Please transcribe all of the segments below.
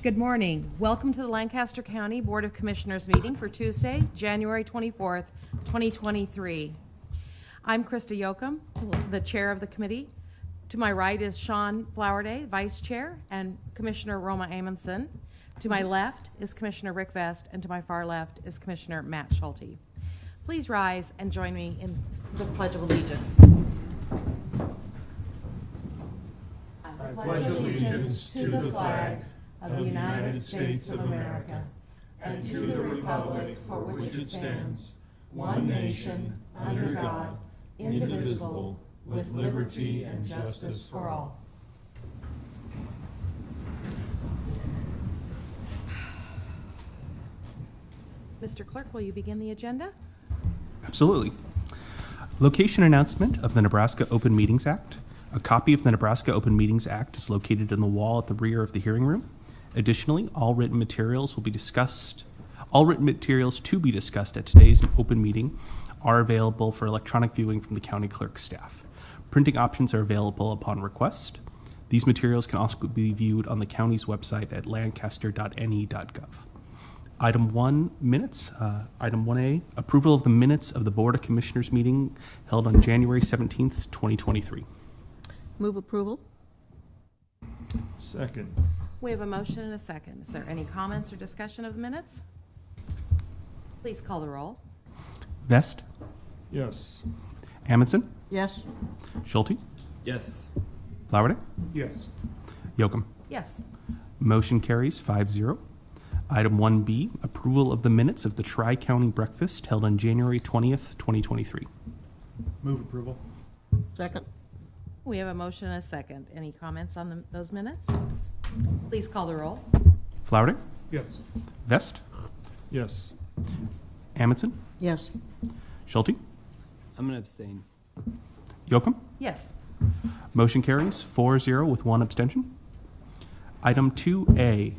Good morning. Welcome to the Lancaster County Board of Commissioners meeting for Tuesday, January 24th, 2023. I'm Krista Yoakum, the chair of the committee. To my right is Sean Flowerday, vice chair, and Commissioner Roma Amundson. To my left is Commissioner Rick Vest, and to my far left is Commissioner Matt Schulte. Please rise and join me in the Pledge of Allegiance. I pledge allegiance to the flag of the United States of America and to the republic for which it stands, one nation, under God, indivisible, with liberty and justice for all. Mr. Clerk, will you begin the agenda? Absolutely. Location announcement of the Nebraska Open Meetings Act. A copy of the Nebraska Open Meetings Act is located in the wall at the rear of the hearing room. Additionally, all written materials to be discussed at today's open meeting are available for electronic viewing from the county clerk's staff. Printing options are available upon request. These materials can also be viewed on the county's website at lancaster.ne.gov. Item 1, minutes. Item 1A, approval of the minutes of the Board of Commissioners meeting held on January 17th, 2023. Move approval. Second. We have a motion and a second. Is there any comments or discussion of the minutes? Please call the roll. Vest, Yes. Amundson, Yes. Schulte, Yes. Flowerday, Yes. Yoakum. Yes. Motion carries 5-0. Item 1B, approval of the minutes of the Tri-County Breakfast held on January 20th, 2023. Move approval. Second. We have a motion and a second. Any comments on those minutes? Please call the roll. Flowerday, Yes. Vest, Yes. Amundson, Yes. Schulte, I'm going to abstain. Yoakum. Yes. Motion carries 4-0 with one abstention. Item 2A,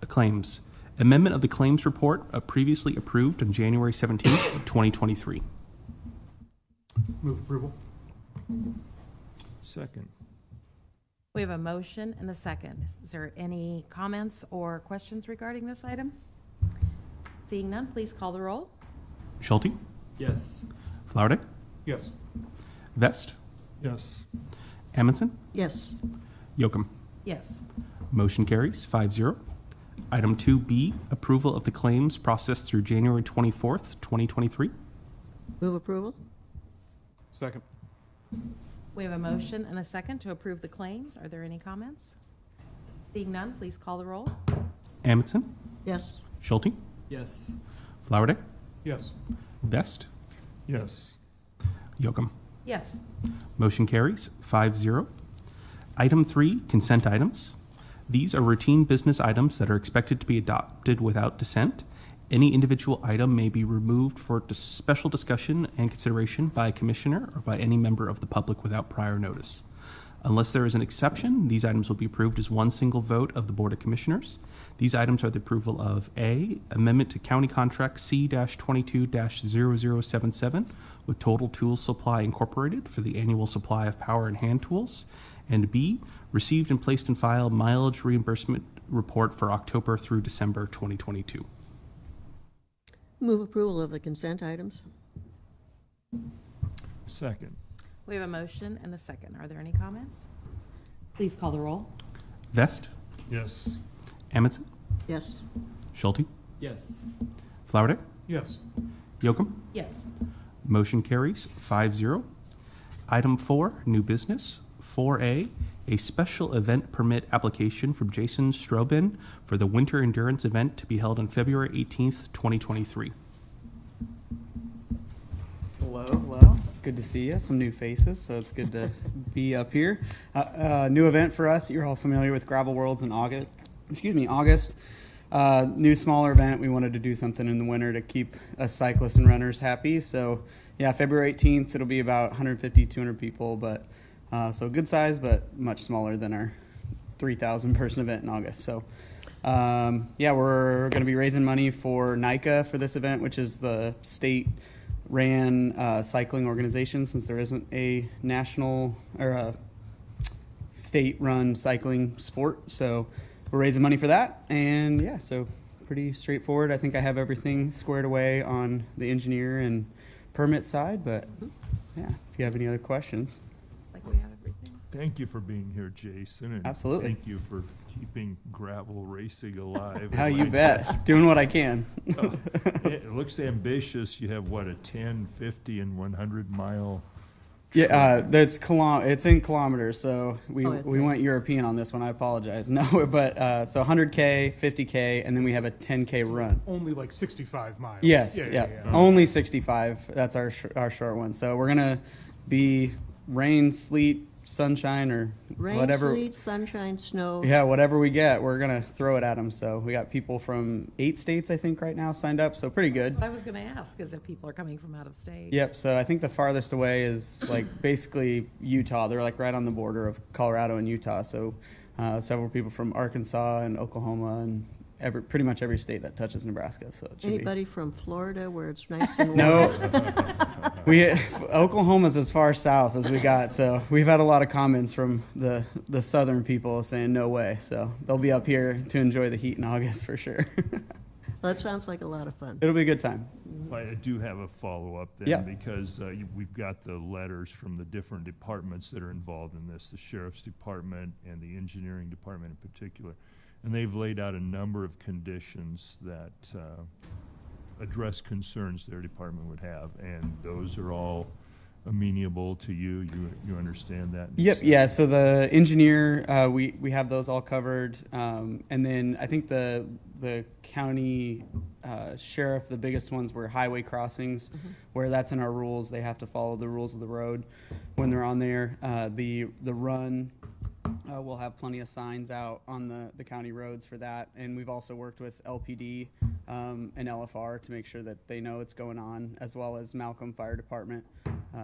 claims. Amendment of the claims report previously approved on January 17th, 2023. Move approval. Second. We have a motion and a second. Is there any comments or questions regarding this item? Seeing none, please call the roll. Schulte, Yes. Flowerday, Yes. Vest, Yes. Amundson, Yes. Yoakum. Yes. Motion carries 5-0. Item 2B, approval of the claims processed through January 24th, 2023. Move approval. Second. We have a motion and a second to approve the claims. Are there any comments? Seeing none, please call the roll. Amundson, Yes. Schulte, Yes. Flowerday, Yes. Vest, Yes. Yoakum. Yes. Motion carries 5-0. Item 3, consent items. These are routine business items that are expected to be adopted without dissent. Any individual item may be removed for special discussion and consideration by a commissioner or by any member of the public without prior notice. Unless there is an exception, these items will be approved as one single vote of the Board of Commissioners. These items are the approval of A, amendment to County Contract C-22-0077 with Total Tools Supply Incorporated for the annual supply of power and hand tools, and B, received and placed in file mileage reimbursement report for October through December 2022. Move approval of the consent items. Second. We have a motion and a second. Are there any comments? Please call the roll. Vest, Yes. Amundson, Yes. Schulte, Yes. Flowerday, Yes. Yoakum. Yes. Motion carries 5-0. Item 4, new business. 4A, a special event permit application from Jason Strobin for the Winter Endurance event to be held on February 18th, 2023. Hello. Good to see you. Some new faces, so it's good to be up here. New event for us. You're all familiar with Gravel Worlds in August. New smaller event. We wanted to do something in the winter to keep us cyclists and runners happy. So yeah, February 18th, it'll be about 150, 200 people, but so good size, but much smaller than our 3,000 person event in August. So yeah, we're going to be raising money for NICA for this event, which is the state ran cycling organization, since there isn't a national or a state run cycling sport. So we're raising money for that. And yeah, so pretty straightforward. I think I have everything squared away on the engineer and permit side, but yeah, if you have any other questions. Like we have everything. Thank you for being here, Jason. And Absolutely. Thank you for keeping gravel racing alive. How in you Lancaster. bet. Doing what I can. Oh, it looks ambitious. You have what, a 10, 50, and 100 mile. Yeah, it's in kilometers, so we Oh, yeah. went European on this one. I apologize. No, but so 100K, 50K, and then we have a 10K run. Only like 65 miles. Yes, Yeah, yeah, yeah, yeah. only 65. That's our short one. So we're gonna be rain, sleet, sunshine, or Rain, whatever. sleet, sunshine, snow. Yeah, whatever we get, we're gonna throw it at them. So we got people from 8 states, I think, right now signed up. So pretty good. What I was going to ask is if people are coming from out of state. Yep. So I think the farthest away is like basically Utah. They're like right on the border of Colorado and Utah. So several people from Arkansas and Oklahoma and pretty much every state that touches Nebraska. So it should Anybody from Florida where it's nice and warm? No. Oklahoma's as far south as we got. So we've had a lot of comments from the southern people saying no way. So they'll be up here to enjoy the heat in August for sure. Well, that sounds like a lot of fun. It'll be a good time. I do have a follow-up then, Yeah. because we've got the letters from the different departments that are involved in this, the sheriff's department and the engineering department in particular. And they've laid out a number of conditions that address concerns their department would have, and those are all amenable to you. You understand that? Yep. Yeah. So the engineer, we have those all covered, and then I think the county sheriff, the biggest ones were highway crossings, where that's in our rules. They have to follow the rules of the road when they're on there. The run. We'll have plenty of signs out on the county roads for that. And we've also worked with LPD and LFR to make sure that they know it's going on, as well as Malcolm Fire Department,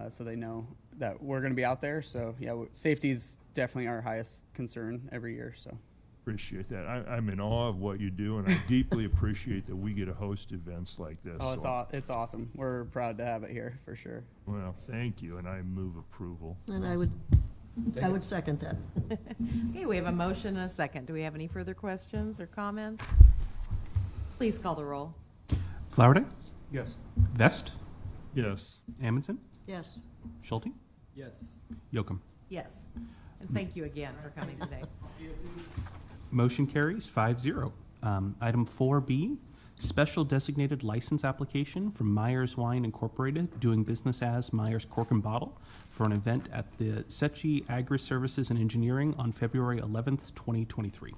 so they know that we're going to be out there. So, yeah, safety is definitely our highest concern every year. So Appreciate that. I'm in awe of what you do, and I deeply appreciate that we get to host events like this. Oh, So, it's awesome. We're proud to have it here for sure. well, thank you, and I move approval. And I would second that. Okay, we have a motion and a second. Do we have any further questions or comments? Please call the roll. Flowerday, Yes. Vest, Yes. Amundson, Yes. Schulte, Yes. Yocum. Yes. And thank you again for coming today. Motion carries 5-0. Item 4B, special designated license application from Myers Wine Incorporated, doing business as Myers Cork and Bottle, for an event at the Setchi Agri-Services and Engineering on February 11th, 2023.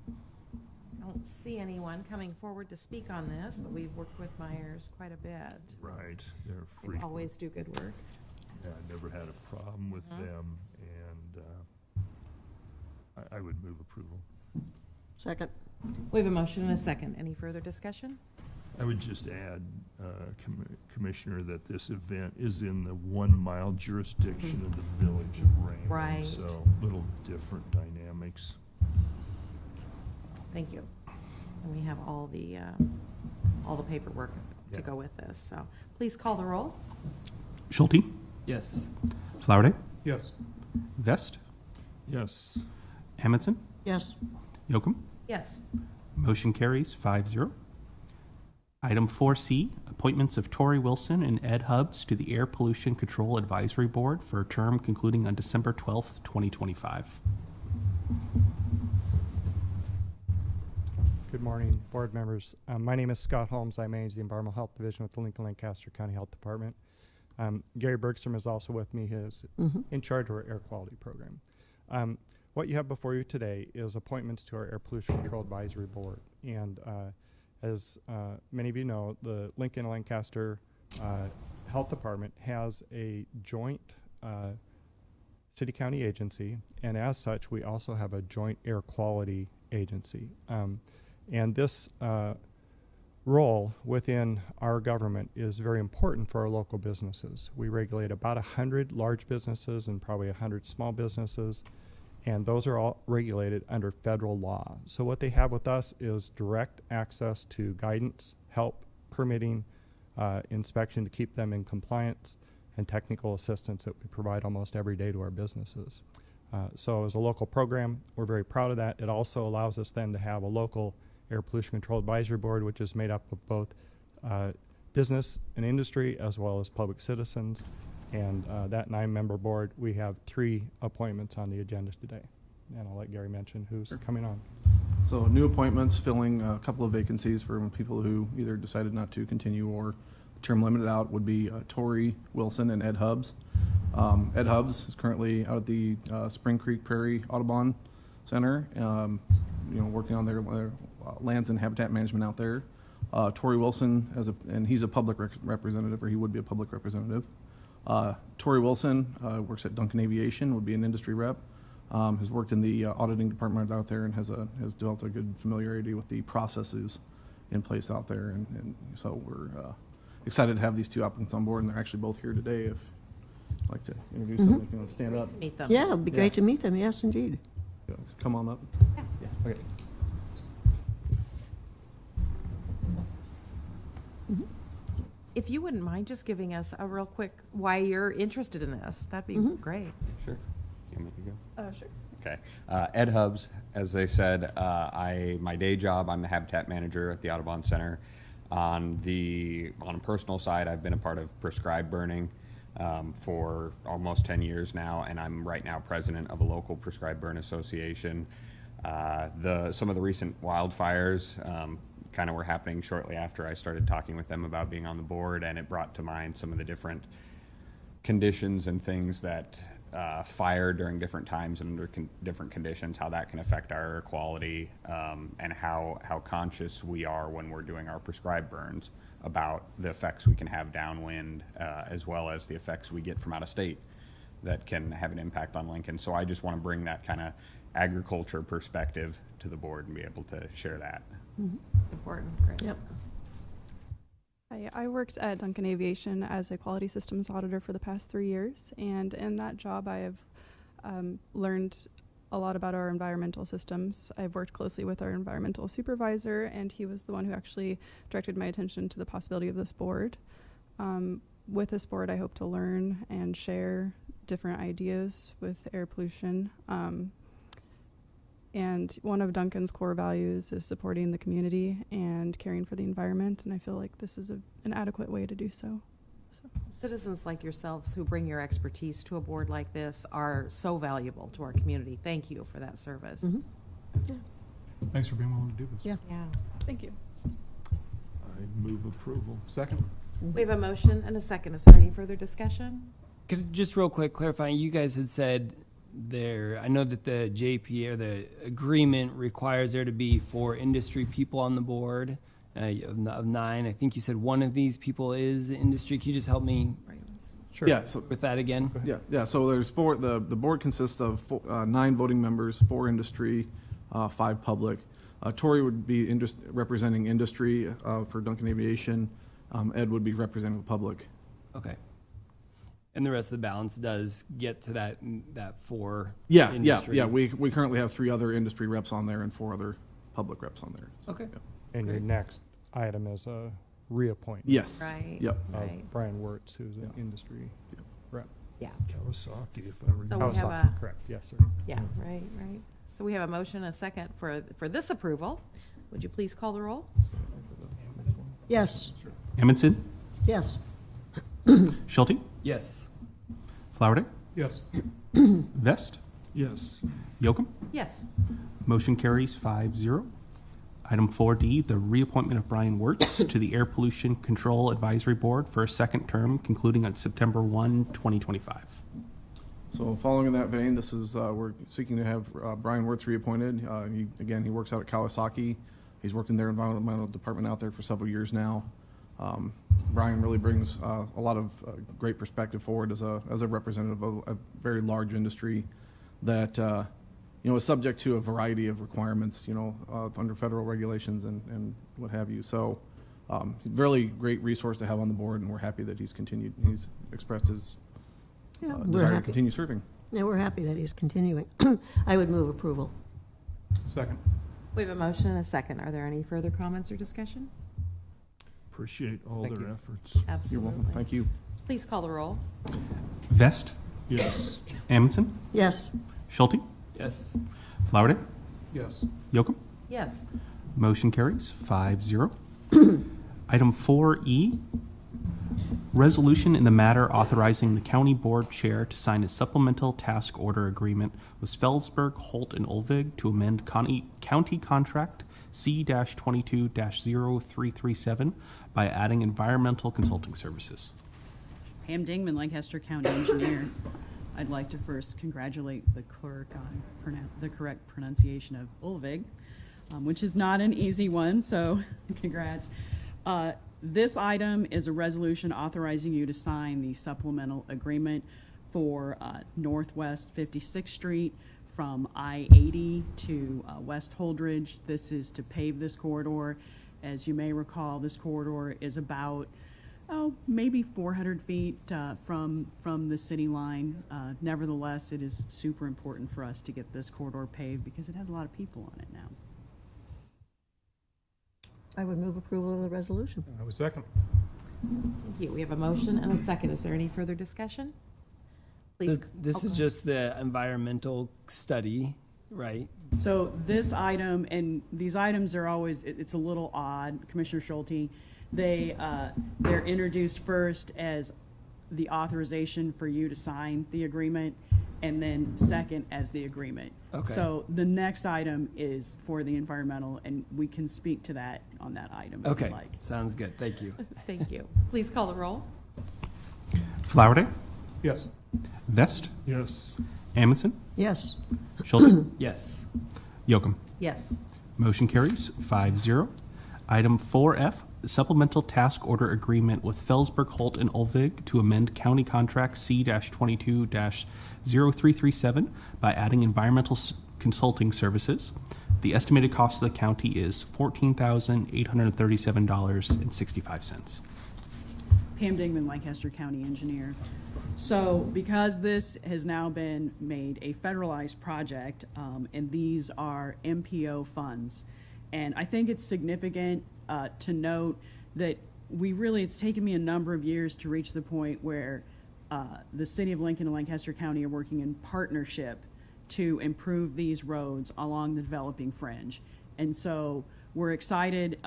I don't see anyone coming forward to speak on this, but we've worked with Myers quite a bit. Right. They're They frequent. always do good work. Yeah, I never had a problem with them, and I would move approval. Second. We have a motion and a second. Any further discussion? I would just add, Commissioner, that this event is in the 1 mile jurisdiction of the village of Raymond. Right. So, little different dynamics. Thank you. And we have all the paperwork to Yeah. go with this, so please call the roll. Schulte, Yes. Flowerday, Yes. Vest, Yes. Amundson, Yes. Yocum. Yes. Motion carries 5-0. Item 4C, appointments of Tori Wilson and Ed Hubbs to the Air Pollution Control Advisory Board for a term concluding on December 12th, 2025. Good morning, board members. My name is Scott Holmes. I manage the Environmental Health Division with the Lincoln Lancaster County Health Department. Gary Bergstrom is also with me. He is in charge of our air quality program. What you have before you today is appointments to our Air Pollution Control Advisory Board. And as many of you know, the Lincoln Lancaster Health Department has a joint city-county agency, and as such, we also have a joint air quality agency. And this role within our government is very important for our local businesses. We regulate about 100 large businesses and probably 100 small businesses, and those are all regulated under federal law. So what they have with us is direct access to guidance, help, permitting, inspection to keep them in compliance, and technical assistance that we provide almost every day to our businesses. So as a local program, we're very proud of that. It also allows us then to have a local air pollution control advisory board, which is made up of both business and industry as well as public citizens. And that 9-member board, we have 3 appointments on the agenda today. And I'll let Gary mention who's coming on. So new appointments, filling a couple of vacancies for people who either decided not to continue or term limited out would be Tori Wilson and Ed Hubbs. Ed Hubbs is currently out at the Spring Creek Prairie Audubon Center, working on their lands and habitat management out there. Tori Wilson, and he's a public representative, or he would be a public representative. Tori Wilson works at Duncan Aviation, would be an industry rep. Has worked in the auditing department out there and has developed a good familiarity with the processes in place out there. And so we're excited to have these 2 applicants on board, and they're actually both here today. If you'd like to introduce them, if you want to stand up. Meet them. Yeah, it'd be great to meet them, yes, indeed. Yeah, come on up. Yeah. Okay. If you wouldn't mind just giving us a real quick why you're interested in this, that'd be great. Sure. You want me to go? Sure. Okay. Ed Hubbs, as they said, my day job, I'm the habitat manager at the Audubon Center. On a personal side, I've been a part of prescribed burning for almost 10 years now, and I'm right now president of a local prescribed burn association. Some of the recent wildfires kind of were happening shortly after I started talking with them about being on the board, and it brought to mind some of the different conditions and things that fire during different times and under different conditions, how that can affect our air quality, and how conscious we are when we're doing our prescribed burns about the effects we can have downwind, as well as the effects we get from out of state that can have an impact on Lincoln. So I just want to bring that kind of agriculture perspective to the board and be able to share that. It's important. Great. Yep. Hi, I worked at Duncan Aviation as a quality systems auditor for the past 3 years, and in that job I have learned a lot about our environmental systems. I've worked closely with our environmental supervisor, and he was the one who actually directed my attention to the possibility of this board. With this board, I hope to learn and share different ideas with air pollution. And one of Duncan's core values is supporting the community and caring for the environment, and I feel like this is an adequate way to do so. Citizens like yourselves who bring your expertise to a board like this are so valuable to our community. Thank you for that service. Thanks for being willing to do this. Yeah. Yeah. Thank you. I move approval. Second. We have a motion and a second. Is there any further discussion? Could I just real quick clarifying, you guys had said I know that the JP or the agreement requires there to be 4 industry people on the board of 9. I think you said one of these people is industry. Can you just help me Sure. Yeah. So with that again? yeah. So there's 4. The board consists of 9 voting members, 4 industry, 5 public. Tori would be representing industry for Duncan Aviation. Ed would be representing the public. Okay. And the rest of the balance does get to that 4 Yeah. industry. We currently have 3 other industry reps on there and 4 other public reps on there. So, Okay. yeah. And your next item is a reappointment Yes. Right. Yep. of Right. Brian Wirtz, who's an industry rep. Yeah. Kawasaki, if I remember. So we have Kawasaki, correct, yes, sir. Yeah, right. So we have a motion and a second for this approval. Would you please call the roll? Yes. Amundson, Yes. Schulte, Yes. Flowerday, Yes. Vest, Yes. Yocum. Yes. Motion carries 5-0. Item 4D, the reappointment of Brian Wirtz to the Air Pollution Control Advisory Board for a second term concluding on September 1, 2025. So following in that vein, this is we're seeking to have Brian Wirtz reappointed. He works out at Kawasaki. He's worked in their environmental department out there for several years now. Brian really brings a lot of great perspective forward as a representative of a very large industry that is subject to a variety of requirements, under federal regulations and what have you. So, really great resource to have on the board, and we're happy that he's expressed his Yeah, we're desire to happy. continue serving. Yeah, we're happy that he's continuing. I would move approval. Second. We have a motion and a second. Are there any further comments or discussion? Appreciate all Thank their you. efforts. You're Absolutely. welcome. Thank you. Please call the roll. Vest, Yes. Amundson, Yes. Schulte, Yes. Flowerday, Yes. Yocum. Yes. Motion carries 5-0. Item 4E, resolution in the matter authorizing the county board chair to sign a supplemental task order agreement with Felsberg, Holt, and Olvig to amend county contract C-22-0337 by adding environmental consulting services. Pam Dingman, Lancaster County Engineer. I'd like to first congratulate the clerk on the correct pronunciation of Ulvig, which is not an easy one, so congrats. This item is a resolution authorizing you to sign the supplemental agreement for Northwest 56th Street from I-80 to West Holdridge. This is to pave this corridor. As you may recall, this corridor is about maybe 400 feet from the city line. Nevertheless, it is super important for us to get this corridor paved because it has a lot of people on it now. I would move approval of the resolution. I would second. Thank you. We have a motion and a second. Is there any further discussion? Please. This is just the environmental study, right? So this item, and these items are always, it's a little odd, Commissioner Schulte. They're introduced first as the authorization for you to sign the agreement, and then second as the agreement. Okay. So the next item is for the environmental, and we can speak to that on that item if Okay, you like. sounds good. Thank you. Thank you. Please call the roll. Flowerday, Yes. Vest, Yes. Amundson, Yes. Schulte, Yes. Yocum. Yes. Motion carries 5-0. Item 4F, supplemental task order agreement with Felsberg, Holt, and Olvig to amend county contract C-22-0337 by adding environmental consulting services. The estimated cost of the county is $14,837.65. Pam Dingman, Lancaster County Engineer. So because this has now been made a federalized project, and these are MPO funds, and I think it's significant to note that it's taken me a number of years to reach the point where the City of Lincoln and Lancaster County are working in partnership to improve these roads along the developing fringe. And so we're excited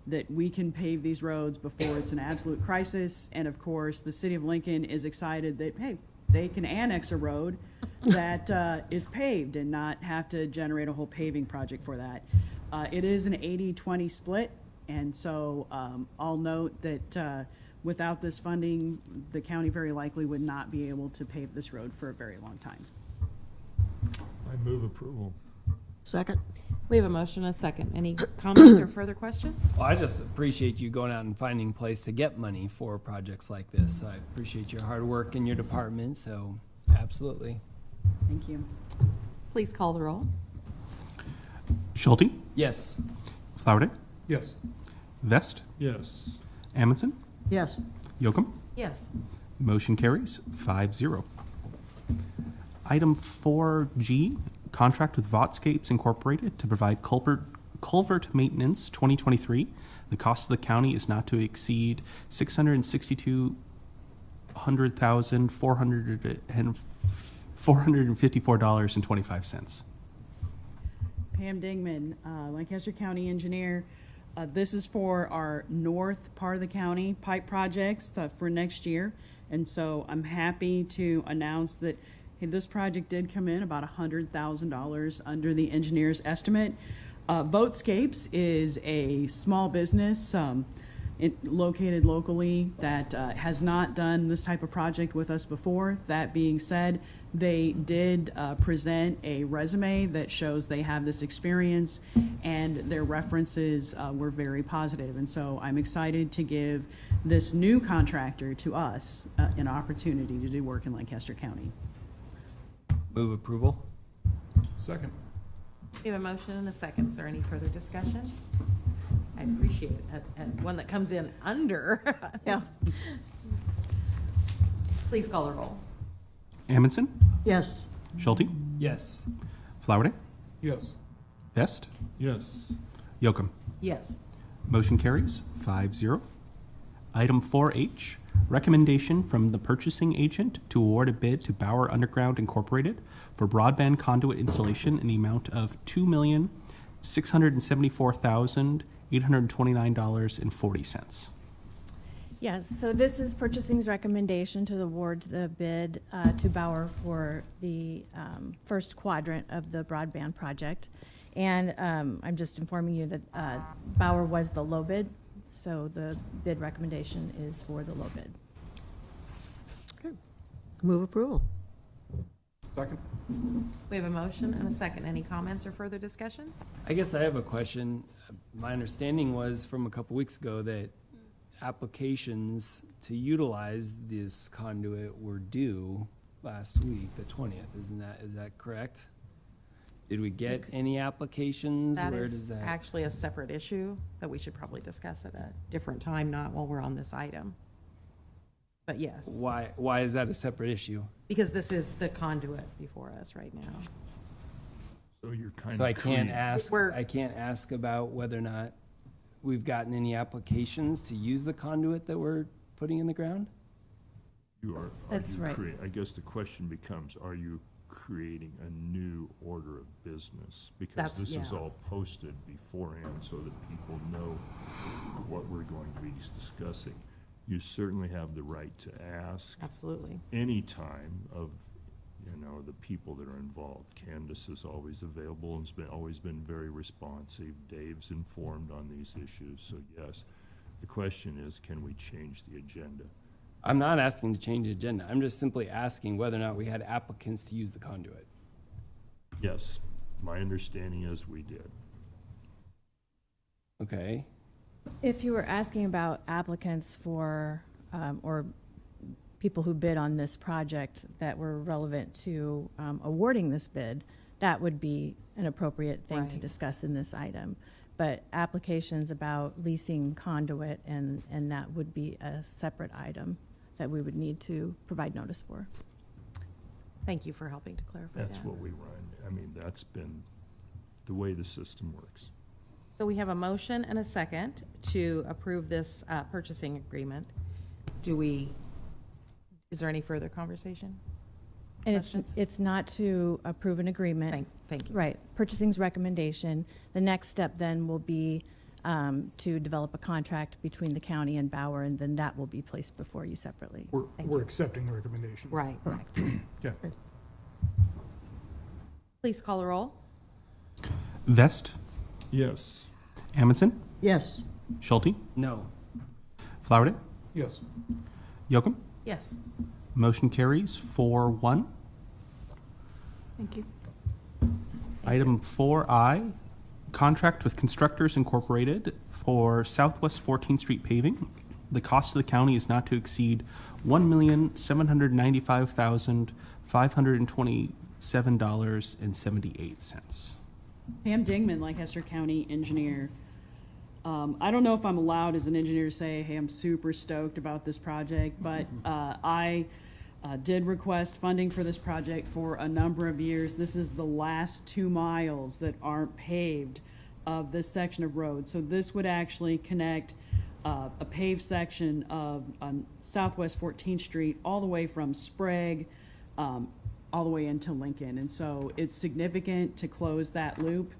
that we can pave these roads before it's an absolute crisis. And of course, the City of Lincoln is excited that, hey, they can annex a road that is paved and not have to generate a whole paving project for that. It is an 80-20 split, and so I'll note that without this funding, the county very likely would not be able to pave this road for a very long time. I move approval. Second. We have a motion and a second. Any comments or further questions? Well, I just appreciate you going out and finding a place to get money for projects like this. I appreciate your hard work in your department, so absolutely. Thank you. Please call the roll. Schulte, Yes. Flowerday, Yes. Vest, Yes. Amundson, Yes. Yocum. Yes. Motion carries 5-0. Item 4G, contract with Votscapes Incorporated to provide culvert maintenance 2023. The cost of the county is not to exceed $662,454.25. Pam Dingman, Lancaster County Engineer. This is for our north part of the county pipe projects for next year. And so I'm happy to announce that this project did come in about $100,000 under the engineer's estimate. Votscapes is a small business located locally that has not done this type of project with us before. That being said, they did present a resume that shows they have this experience, and their references were very positive. And so I'm excited to give this new contractor to us an opportunity to do work in Lancaster County. Move approval. Second. We have a motion and a second. Is there any further discussion? I appreciate it. One that comes in under. Yeah. Please call the roll. Amundson, Yes. Schulte, Yes. Flowerday, Yes. Vest, Yes. Yocum. Yes. Motion carries 5-0. Item 4H, Recommendation from the purchasing agent to award a bid to Bauer Underground Incorporated for broadband conduit installation in the amount of $2,674,829.40. Yes, so this is purchasing's recommendation to award the bid to Bauer for the first quadrant of the broadband project. And I'm just informing you that Bauer was the low bid, so the bid recommendation is for the low bid. Move approval. Second. We have a motion and a second. Any comments or further discussion? I guess I have a question. My understanding was from a couple weeks ago that applications to utilize this conduit were due last week, the 20th. Is that correct? Did we get any applications? That Where is does that? actually a separate issue that we should probably discuss at a different time, not while we're on this item. But yes, Why is that a separate issue? because this is the conduit before us right now. So you're kind of. So I can't ask. We're- I can't ask about whether or not we've gotten any applications to use the conduit that we're putting in the ground. You are. That's right. I guess the question becomes, are you creating a new order of business? Because That's- this is yeah. all posted beforehand so that people know what we're going to be discussing. You certainly have the right to ask Absolutely. any time of, the people that are involved. Candace is always available and has always been very responsive. Dave's informed on these issues. So yes, the question is, can we change the agenda? I'm not asking to change the agenda. I'm just simply asking whether or not we had applicants to use the conduit. Yes, my understanding is we did. Okay. If you were asking about applicants for, or people who bid on this project that were relevant to awarding this bid, that would be an appropriate thing to Right. discuss in this item. But applications about leasing conduit, and that would be a separate item that we would need to provide notice for. Thank you for helping to clarify that. That's what we run. I mean, that's been the way the system works. So we have a motion and a second to approve this purchasing agreement. Is there any further conversation? And Questions? it's not to approve an agreement. Thank you. Right, purchasing's recommendation. The next step then will be to develop a contract between the county and Bauer, and then that will be placed before you separately. Thank We're you. accepting the recommendation. Right, correct. Okay. Please call the roll. Vest, Yes. Amundson, Yes. Schulte, No. Flowerday, Yes. Yocum. Yes. Motion carries 4-1. Thank you. Item 4I, contract with Constructors Incorporated for Southwest 14th Street paving. The cost of the county is not to exceed $1,795,527.78. Pam Dingman, Lancaster County Engineer. I don't know if I'm allowed as an engineer to say, hey, I'm super stoked about this project, but I did request funding for this project for a number of years. This is the last 2 miles that aren't paved of this section of road. So this would actually connect a paved section of Southwest 14th Street all the way from Sprague all the way into Lincoln. And so it's significant to close that loop.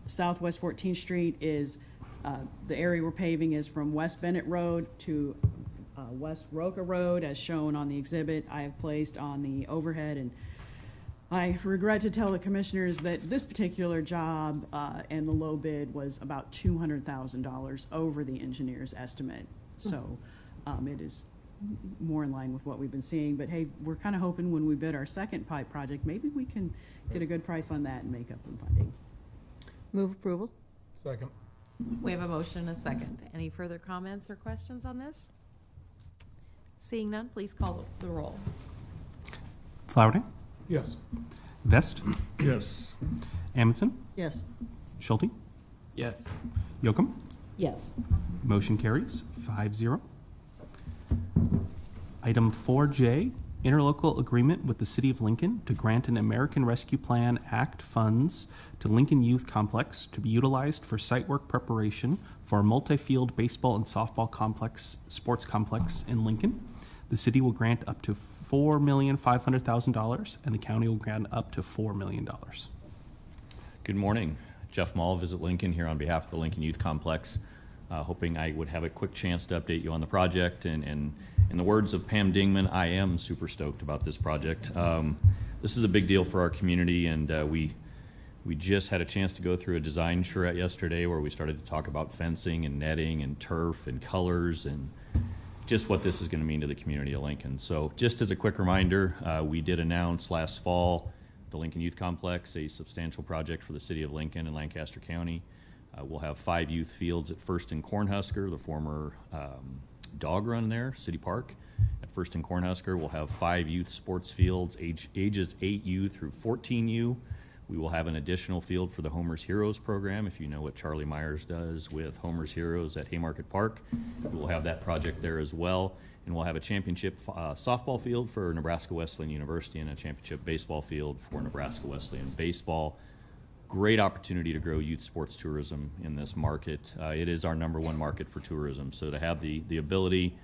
Southwest 14th Street is, the area we're paving is from West Bennett Road to West Roca Road, as shown on the exhibit I have placed on the overhead. And I regret to tell the commissioners that this particular job and the low bid was about $200,000 over the engineer's estimate. So it is more in line with what we've been seeing. But hey, we're kind of hoping when we bid our second pipe project, maybe we can get a good price on that and make up some funding. Move approval. Second. We have a motion and a second. Any further comments or questions on this? Seeing none, please call the roll. Flowerday, Yes. Vest, Yes. Amundson, Yes. Schulte, Yes. Yocum. Yes. Motion carries 5-0. Item 4J, interlocal agreement with the City of Lincoln to grant an American Rescue Plan Act funds to Lincoln Youth Complex to be utilized for site work preparation for a multi-field baseball and softball sports complex in Lincoln. The city will grant up to $4,500,000 and the county will grant up to $4 million. Good morning. Jeff Mall, Visit Lincoln, here on behalf of the Lincoln Youth Complex. Hoping I would have a quick chance to update you on the project. And in the words of Pam Dingman, I am super stoked about this project. This is a big deal for our community, and we just had a chance to go through a design charrette yesterday where we started to talk about fencing and netting and turf and colors and just what this is going to mean to the community of Lincoln. So just as a quick reminder, we did announce last fall the Lincoln Youth Complex, a substantial project for the city of Lincoln and Lancaster County. We'll have 5 youth fields at First and Cornhusker, the former dog run there, City Park. At First and Cornhusker, we'll have 5 youth sports fields, ages 8U through 14U. We will have an additional field for the Homer's Heroes program, if you know what Charlie Myers does with Homer's Heroes at Haymarket Park. We will have that project there as well. And we'll have a championship softball field for Nebraska Wesleyan University and a championship baseball field for Nebraska Wesleyan Baseball. Great opportunity to grow youth sports tourism in this market. It is our #1 market for tourism, so to have the ability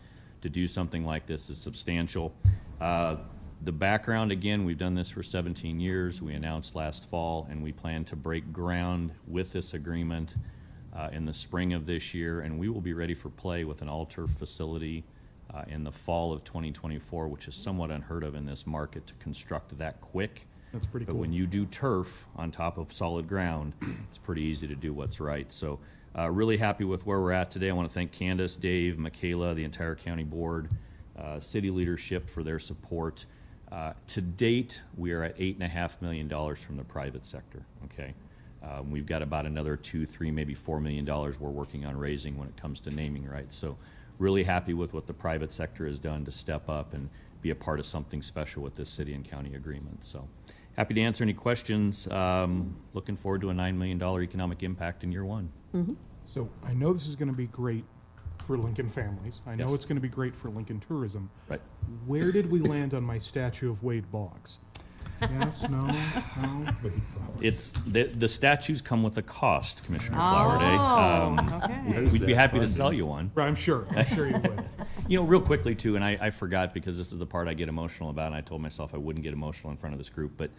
to do something like this is substantial. The background, again, we've done this for 17 years. We announced last fall, and we plan to break ground with this agreement in the spring of this year, and we will be ready for play with an all-turf facility in the fall of 2024, which is somewhat unheard of in this market to construct that quick. That's pretty But cool. when you do turf on top of solid ground, it's pretty easy to do what's right. So really happy with where we're at today. I want to thank Candace, Dave, Michaela, the entire county board, city leadership for their support. To date, we are at $8.5 million from the private sector, okay? We've got about another $2, $3, maybe $4 million we're working on raising when it comes to naming rights. So really happy with what the private sector has done to step up and be a part of something special with this city and county agreement. So happy to answer any questions. Looking forward to a $9 million economic impact in year 1. So I know this is going to be great for Lincoln families. I know Yes. it's going to be great for Lincoln tourism. Right. Where did we land on my statue of Wade Boggs? Yes, no, Wade Flowers. It's the statues come with a cost, Commissioner Flowerday. Okay. We'd be happy to sell you one. I'm sure you would. You know, real quickly too, and I forgot because this is the part I get emotional about, and I told myself I wouldn't get emotional in front of this group, but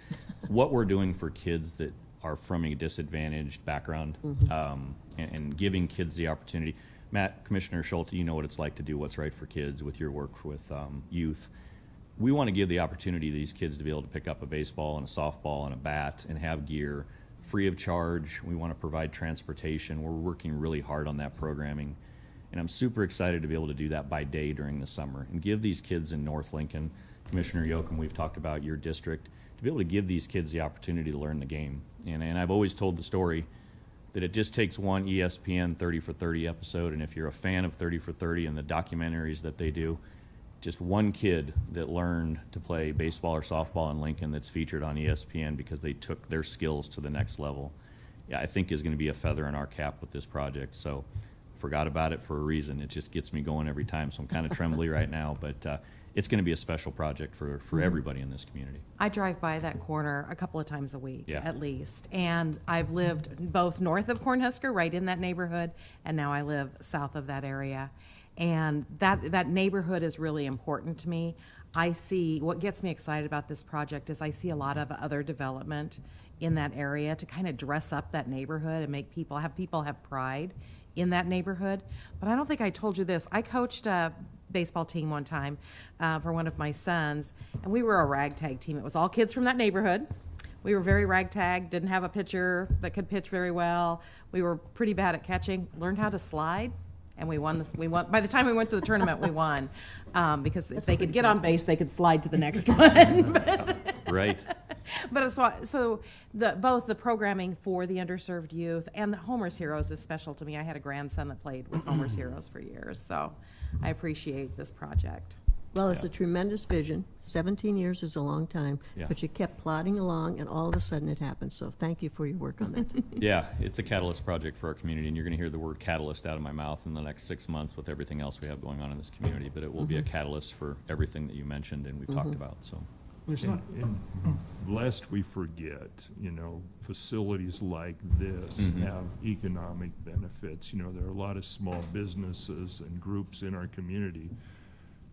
what we're doing for kids that are from a disadvantaged background, and giving kids the opportunity. Matt, Commissioner Schulte, you know what it's like to do what's right for kids with your work with youth. We want to give the opportunity to these kids to be able to pick up a baseball and a softball and a bat and have gear free of charge. We want to provide transportation. We're working really hard on that programming. And I'm super excited to be able to do that by day during the summer and give these kids in North Lincoln, Commissioner Yoakum, we've talked about your district, to be able to give these kids the opportunity to learn the game. And I've always told the story that it just takes one ESPN 30 for 30 episode, and if you're a fan of 30 for 30 and the documentaries that they do, just one kid that learned to play baseball or softball in Lincoln that's featured on ESPN because they took their skills to the next level, yeah, I think is going to be a feather in our cap with this project. So forgot about it for a reason. It just gets me going every time, so I'm kind of trembly right now, but it's going to be a special project for everybody in this community. I drive by that corner a couple of times a week, Yeah. at least. And I've lived both north of Cornhusker, right in that neighborhood, and now I live south of that area. And that neighborhood is really important to me. I see, what gets me excited about this project is I see a lot of other development in that area to kind of dress up that neighborhood and make people have pride in that neighborhood. But I don't think I told you this. I coached a baseball team one time for one of my sons, and we were a ragtag team. It was all kids from that neighborhood. We were very ragtag, didn't have a pitcher that could pitch very well. We were pretty bad at catching, learned how to slide, and we won. By the time we went to the tournament, we won because if they could get on base, they could slide to the next one. Right. But so both the programming for the underserved youth and the Homer's Heroes is special to me. I had a grandson that played with Homer's Heroes for years, so I appreciate this project. Well, it's a tremendous vision. 17 years is a long time, Yeah. but you kept plodding along, and all of a sudden it happened. So thank you for your work on that. Yeah, it's a catalyst project for our community, and you're going to hear the word catalyst out of my mouth in the next 6 months with everything else we have going on in this community. But it will be a catalyst for everything that you mentioned and we've talked about. So, There's not, And lest we forget, you know, facilities like this have economic benefits. You know, there are a lot of small businesses and groups in our community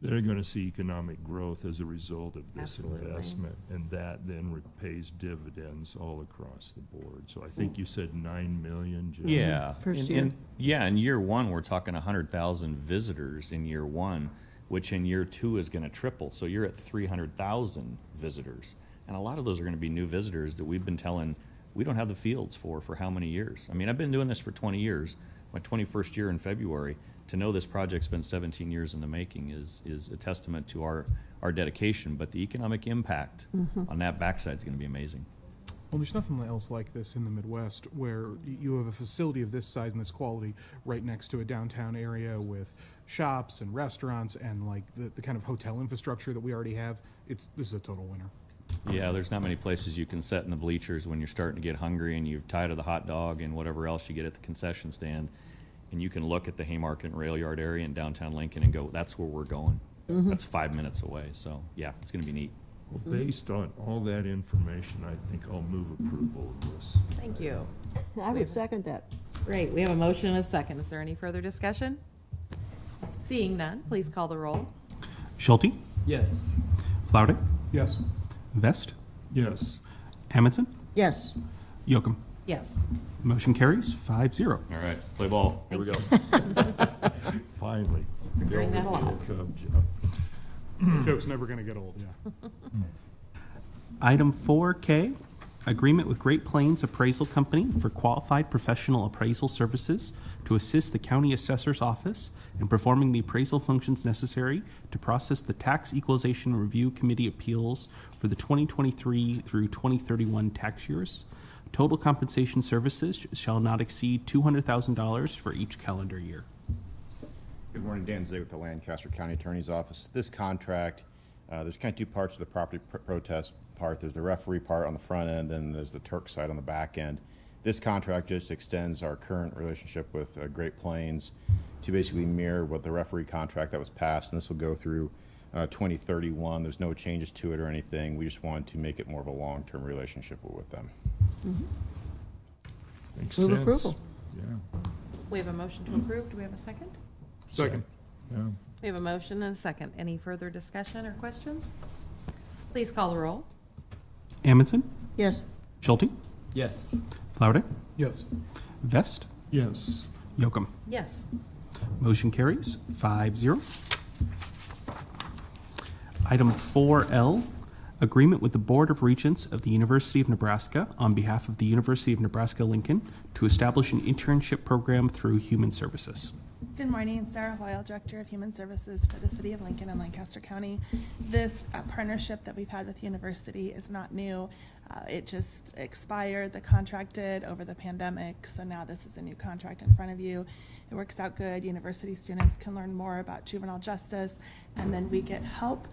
that are going to see economic growth as a result of this Absolutely. investment, and that then pays dividends all across the board. So I think you said 9 million, Jeff? yeah. First Yeah, in year one, we're talking 100,000 visitors in year one, which in year two is going to triple. So you're at 300,000 visitors. And a lot of those are going to be new visitors that we've been telling we don't have the fields for how many years? I mean, I've been doing this for 20 years, my 21st year in February. To know this project's been 17 years in the making is a testament to our dedication, but the economic impact on that backside is going to be amazing. well, there's nothing else like this in the Midwest where you have a facility of this size and this quality right next to a downtown area with shops and restaurants and like the kind of hotel infrastructure that we already have. This is a total winner. Yeah, there's not many places you can sit in the bleachers when you're starting to get hungry and you're tired of the hot dog and whatever else you get at the concession stand. And you can look at the Haymarket and Rail Yard area in downtown Lincoln and go, that's where we're going. That's 5 minutes away. So, yeah, it's going to be neat. Well, based on all that information, I think I'll move approval of this. Thank you. I would second that. Great, we have a motion and a second. Is there any further discussion? Seeing none, please call the roll. Schulte, Yes. Flowerday, Yes. Vest, Yes. Amundson, Yes. Yocum. Yes. Motion carries 5-0. All right, play ball. Here we go. Finally. We're doing that a lot. World Cup, Jeff. Joke's never going to get old, yeah. Item 4K, agreement with Great Plains Appraisal Company for qualified professional appraisal services to assist the county assessor's office in performing the appraisal functions necessary to process the Tax Equalization Review Committee appeals for the 2023 through 2031 tax years. Total compensation services shall not exceed $200,000 for each calendar year. Good morning, Dan Zay with the Lancaster County Attorney's Office. This contract, there's kind of two parts to the property protest part. There's the referee part on the front end, and there's the Turk side on the back end. This contract just extends our current relationship with Great Plains to basically mirror what the referee contract that was passed, and this will go through 2031. There's no changes to it or anything. We just wanted to make it more of a long-term relationship with them. Makes Move sense. approval. Yeah. We have a motion to approve. Do we have a second? Second. Yeah. We have a motion and a second. Any further discussion or questions? Please call the roll. Amundson, Yes. Schulte, Yes. Flowerday, Yes. Vest, Yes. Yocum. Yes. Motion carries 5-0. Item 4L, agreement with the Board of Regents of the University of Nebraska on behalf of the University of Nebraska-Lincoln to establish an internship program through Human Services. Good morning, Sarah Hoyle, Director of Human Services for the City of Lincoln and Lancaster County. This partnership that we've had with the university is not new. It just expired, the contract did over the pandemic, so now this is a new contract in front of you. It works out good. University students can learn more about juvenile justice, and then we get help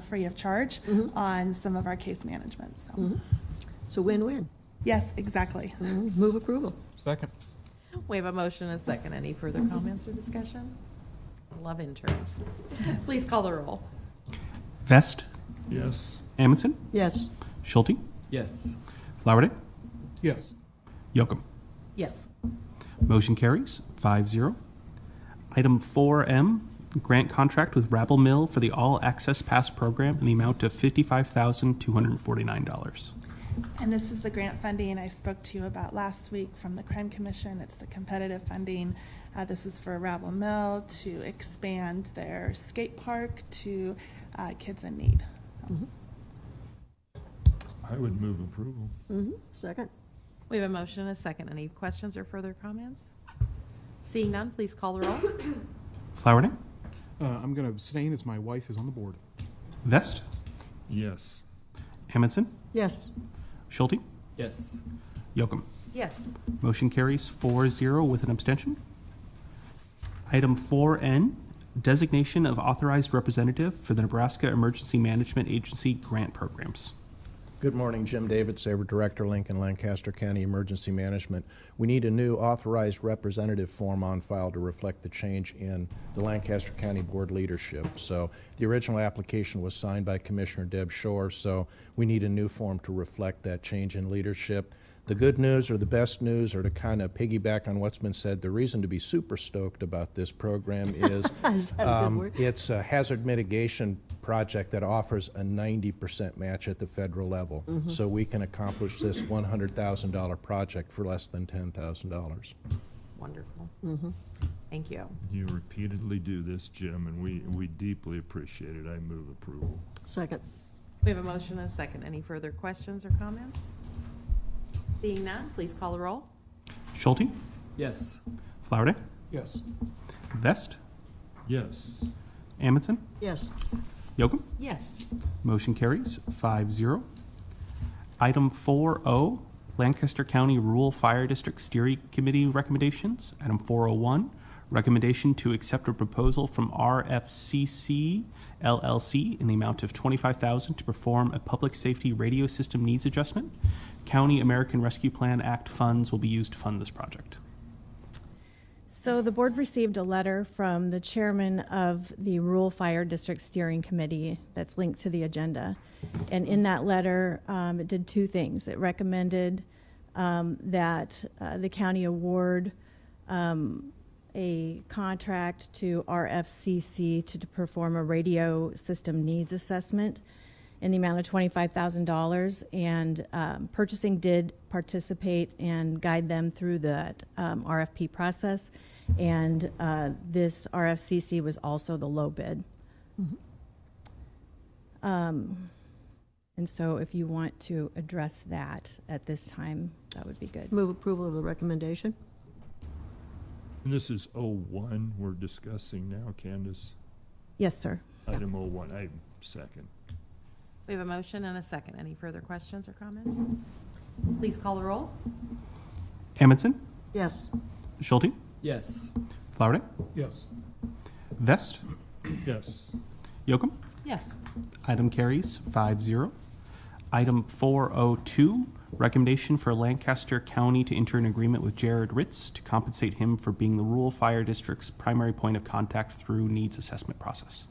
free of charge on some of our case management. So, It's a win-win. yes, exactly. Move approval. Second. We have a motion and a second. Any further comments or discussion? I love interns. Please call the roll. Vest, Yes. Amundson, Yes. Schulte, Yes. Flowerday, Yes. Yocum. Yes. Motion carries 5-0. Item 4M, grant contract with Rabble Mill for the All Access Pass program in the amount of $55,249. And this is the grant funding I spoke to you about last week from the Crime Commission. It's the competitive funding. This is for Rabble Mill to expand their skate park to kids in need. I would move approval. Second. We have a motion and a second. Any questions or further comments? Seeing none, please call the roll. Flowerday, I'm going to abstain as my wife is on the board. Vest, Yes. Amundson, Yes. Schulte, Yes. Yocum. Yes. Motion carries 4-0 with an abstention. Item 4N, Designation of authorized representative for the Nebraska Emergency Management Agency grant programs. Good morning, Jim David, Saber Director, Lincoln, Lancaster County Emergency Management. We need a new authorized representative form on file to reflect the change in the Lancaster County Board leadership. So the original application was signed by Commissioner Deb Shore, so we need a new form to reflect that change in leadership. The good news or the best news, or to kind of piggyback on what's been said, the reason to be super stoked about this program is, Is that a good word? it's a hazard mitigation project that offers a 90% match at the federal level. So we can accomplish this $100,000 project for less than $10,000. Wonderful. Thank you. You repeatedly do this, Jim, and we deeply appreciate it. I move approval. Second. We have a motion and a second. Any further questions or comments? Seeing none, please call the roll. Schulte, Yes. Flowerday, Yes. Vest, Yes. Amundson, Yes. Yocum. Yes. Motion carries 5-0. Item 4O, Lancaster County Rural Fire District Steering Committee recommendations. Item 401, recommendation to accept a proposal from RFCC LLC in the amount of $25,000 to perform a public safety radio system needs adjustment. County American Rescue Plan Act funds will be used to fund this project. So the board received a letter from the chairman of the Rural Fire District Steering Committee that's linked to the agenda. And in that letter, it did two things. It recommended that the county award a contract to RFCC to perform a radio system needs assessment in the amount of $25,000, and purchasing did participate and guide them through that RFP process, and this RFCC was also the low bid. And so if you want to address that at this time, that would be good. Move approval of the recommendation. And this is 01 we're discussing now, Candace. Yes, sir. Item 01, I second. We have a motion and a second. Any further questions or comments? Please call the roll. Amundson, Yes. Schulte, Yes. Flowerday, Yes. Vest, Yes. Yocum. Yes. Item carries 5-0. Item 402, recommendation for Lancaster County to enter an agreement with Jared Ritz to compensate him for being the rural fire district's primary point of contact through needs assessment process.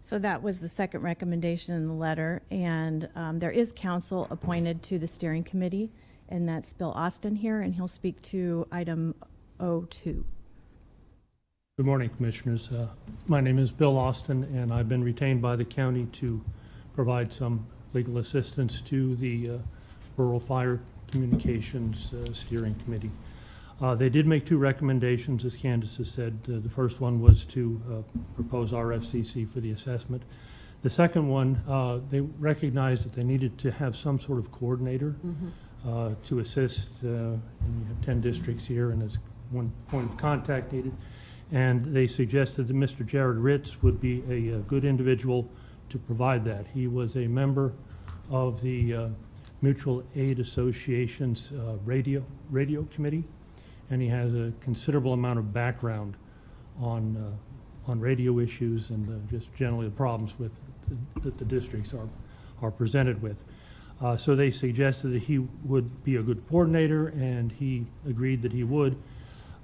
So that was the second recommendation in the letter, and there is counsel appointed to the steering committee, and that's Bill Austin here, and he'll speak to item 02. Good morning, Commissioners. My name is Bill Austin, and I've been retained by the county to provide some legal assistance to the Rural Fire Communications Steering Committee. They did make two recommendations, as Candace has said. The first one was to propose RFCC for the assessment. The second one, they recognized that they needed to have some sort of coordinator to assist. And you have 10 districts here, and there's one point of contact needed. And they suggested that Mr. Jared Ritz would be a good individual to provide that. He was a member of the Mutual Aid Association's radio committee, and he has a considerable amount of background on radio issues and just generally the problems with that the districts are presented with. So they suggested that he would be a good coordinator, and he agreed that he would.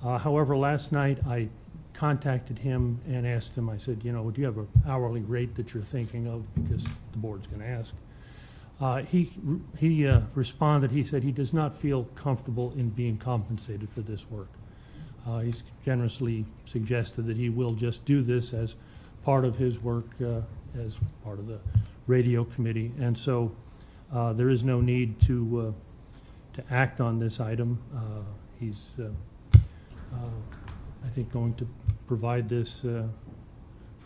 However, last night I contacted him and asked him, I said, you know, do you have an hourly rate that you're thinking of, because the board's going to ask. He responded, he said he does not feel comfortable in being compensated for this work. He's generously suggested that he will just do this as part of his work as part of the radio committee, and so there is no need to act on this item. He's I think going to provide this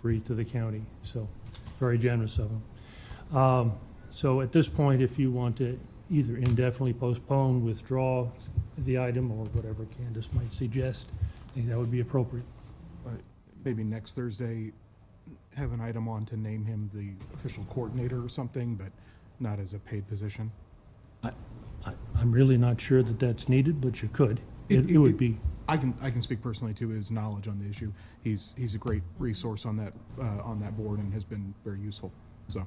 free to the county, so very generous of him. So at this point, if you want to either indefinitely postpone, withdraw the item, or whatever Candace might suggest, I think that would be appropriate. Maybe next Thursday, have an item on to name him the official coordinator or something, but not as a paid position. I'm really not sure that that's needed, but you could. It would be I can speak personally to his knowledge on the issue. He's a great resource on that board and has been very useful. So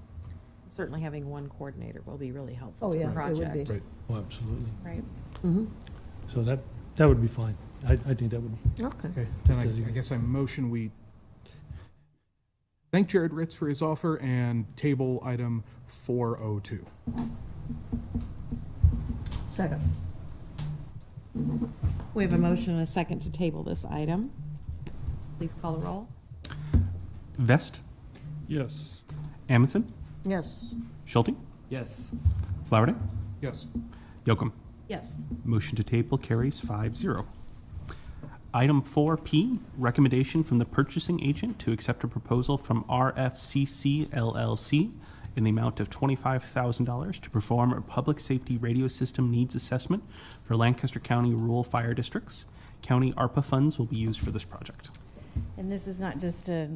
Certainly having one coordinator will be really helpful Oh, to yeah, the it project. would be. right. Oh, absolutely. Right. Mm-hmm. So that would be fine. I think that would be. Okay. Okay, then I guess I motion we thank Jared Ritz for his offer and table item 402. Second. We have a motion and a second to table this item. Please call the roll. Vest, Yes. Amundson, Yes. Schulte, Yes. Flowerday, Yes. Yocum. Yes. Motion to table carries 5-0. Item 4P, recommendation from the purchasing agent to accept a proposal from RFCC LLC in the amount of $25,000 to perform a public safety radio system needs assessment for Lancaster County rural fire districts. County ARPA funds will be used for this project. And this is not just a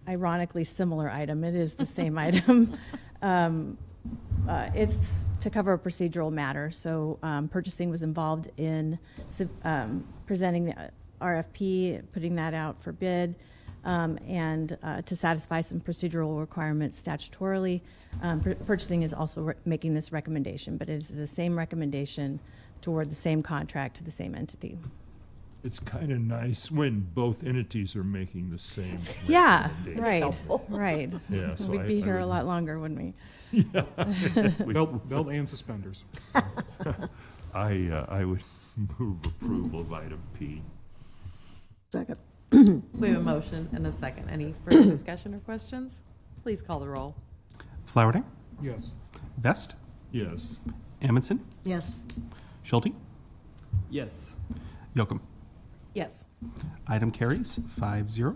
ironically similar item, it is the same item. It's to cover a procedural matter, so purchasing was involved in presenting the RFP, putting that out for bid, and to satisfy some procedural requirements statutorily. Purchasing is also making this recommendation, but it is the same recommendation toward the same contract to the same entity. It's kind of nice when both entities are making the same. Yeah, recommendation. right. Yeah, so We'd be I here a would- lot longer, wouldn't we? Belt and suspenders. So. I would move approval of item P. Second. We have a motion and a second. Any further discussion or questions? Please call the roll. Flowerday, Yes. Vest, Yes. Amundson, Yes. Schulte, Yes. Yocum. Yes. Item carries 5-0.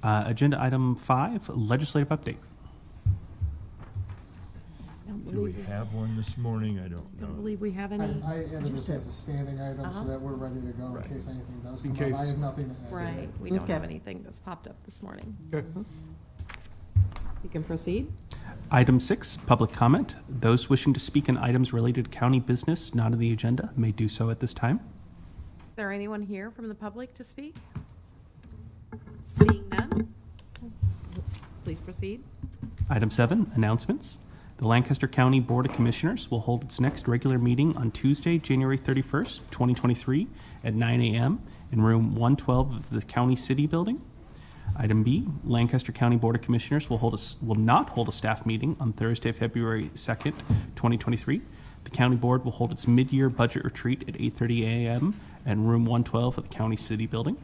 Agenda item 5, legislative update. Do we have one this morning? I don't Don't know. believe we have any. I added this as a standing item Uh-huh. so that we're ready to go Right. in case anything does In come up. I case- have nothing to add. Right, we don't Okay. have anything that's popped up this morning. Okay. You can proceed. Item 6, public comment. Those wishing to speak on items related to county business not on the agenda may do so at this time. Is there anyone here from the public to speak? Seeing none? Please proceed. Item 7, announcements. The Lancaster County Board of Commissioners will hold its next regular meeting on Tuesday, January 31st, 2023 at 9 a.m. in room 112 of the County City Building. Item B, Lancaster County Board of Commissioners will not hold a staff meeting on Thursday, February 2nd, 2023. The county board will hold its mid-year budget retreat at 8:30 a.m. in room 112 of the County City Building.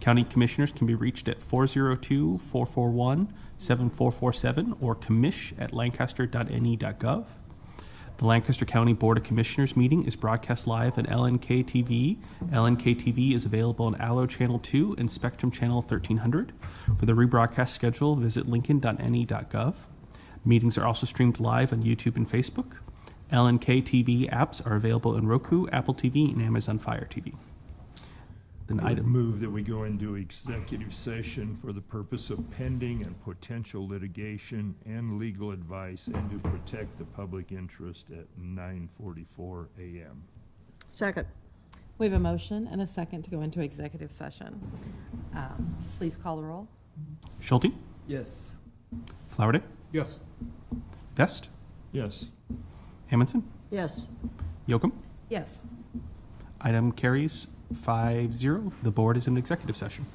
County commissioners can be reached at 402-441-7447 or commish@lancaster.ne.gov. The Lancaster County Board of Commissioners meeting is broadcast live at LNK TV. LNK TV is available on Allo Channel 2 and Spectrum Channel 1300. For the rebroadcast schedule, visit lincoln.ne.gov. Meetings are also streamed live on YouTube and Facebook. LNK TV apps are available in Roku, Apple TV, and Amazon Fire TV. Then I would item move that we go into executive session for the purpose of pending and potential litigation and legal advice and to protect the public interest at 9:44 a.m. Second. We have a motion and a second to go into executive session. Please call the roll. Schulte, Yes. Flowerday, Yes. Vest, Yes. Amundson, Yes. Yocum. Yes. Item carries 5-0. The board is in executive session.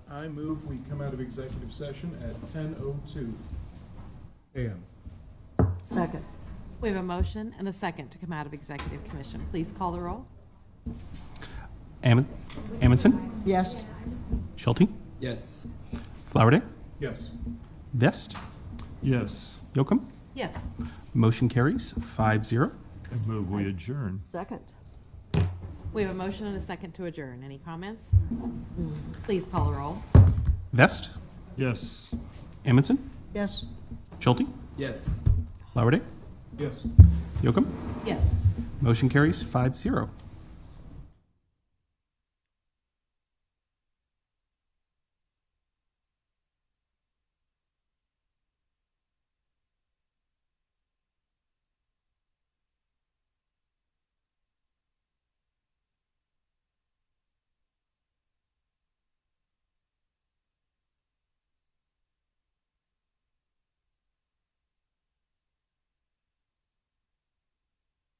I move we come out of executive session at 10:02 a.m. Second. We have a motion and a second to come out of executive commission. Please call the roll. Amundson, Yes. Schulte, Yes. Flowerday, Yes. Vest, Yes. Yocum. Yes. Motion carries 5-0. I move we adjourn. Second. We have a motion and a second to adjourn. Any comments? Please call the roll. Vest, Yes. Amundson, Yes. Schulte, Yes. Flowerday, Yes. Yocum. Yes. Motion carries 5-0.